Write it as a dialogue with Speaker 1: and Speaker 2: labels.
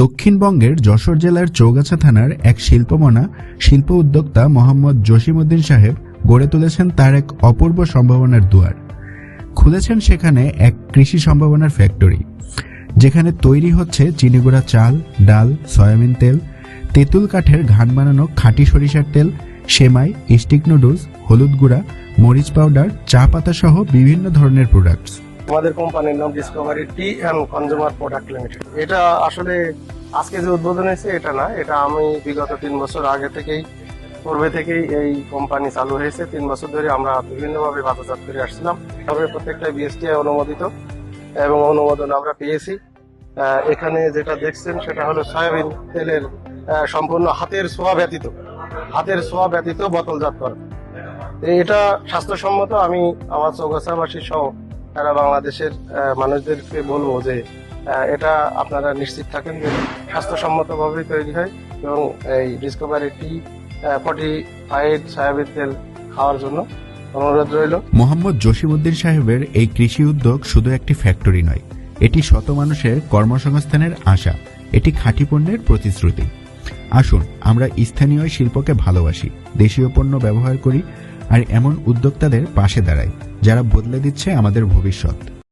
Speaker 1: দক্ষিণবঙ্গের যশোর জেলার চৌগাছা থানার এক শিল্পমনা শিল্প উদ্যোক্তা মোহাম্মদ জসিমউদ্দিন সাহেব গড়ে তুলেছেন তার এক অপূর্ব সম্ভাবনার দুয়ার। খুলেছেন সেখানে এক কৃষি সম্ভাবনার ফ্যাক্টরি, যেখানে তৈরি হচ্ছে চিনিগুড়া চাল, ডাল, সয়াবিন তেল, তেঁতুল কাঠের ঘাট বানানো খাঁটি সরিষার তেল, সেমাই, স্টিক নুডলস, হলুদ গুঁড়া, মরিচ পাউডার, চা পাতা সহ বিভিন্ন ধরনের প্রোডাক্টস।
Speaker 2: আমাদের কোম্পানির নাম Discovery T and consumer product limited. এটা আসলে আজকে যে উদ্বোধন হয়েছে এটা না, এটা আমি বিগত 3 বছর আগে থেকেই পূর্বে থেকেই এই কোম্পানি চালু হয়েছে। 3 বছর ধরে আমরা বিভিন্নভাবে বাজারজাত করে আসছিলাম। তবে প্রত্যেকটা বিএসটিআই অনুমোদিত এবং অনুমোদন আমরা পেয়েছি। এখানে যেটা দেখছেন সেটা হলো সয়াবিন তেলের সম্পূর্ণ হাতের ছোঁয়া ব্যতীত বোতলজাত করা। এটা স্বাস্থ্যসম্মত। আমি আমার চৌগাছাবাসী সহ সারা বাংলাদেশের মানুষদেরকে বলবো যে এটা আপনারা নিশ্চিত থাকেন যে স্বাস্থ্যসম্মতভাবে তৈরি হয় এবং এই ডিসকভারি টি 45 সয়াবিন তেল খাওয়ার জন্য অনুরোধ রইল।
Speaker 1: মোহাম্মদ জসিমউদ্দিন সাহেবের এই কৃষি উদ্যোগ শুধু একটি ফ্যাক্টরি নয়, এটি শত মানুষের কর্মসংস্থানের আশা, এটি খাঁটি পণ্যের প্রতিশ্রুতি। আসুন আমরা স্থানীয় শিল্পকে ভালোবাসি, দেশীয় পণ্য ব্যবহার করি আর এমন উদ্যোক্তাদের পাশে দাঁড়াই যারা বদলে দিচ্ছে আমাদের ভবিষ্যৎ।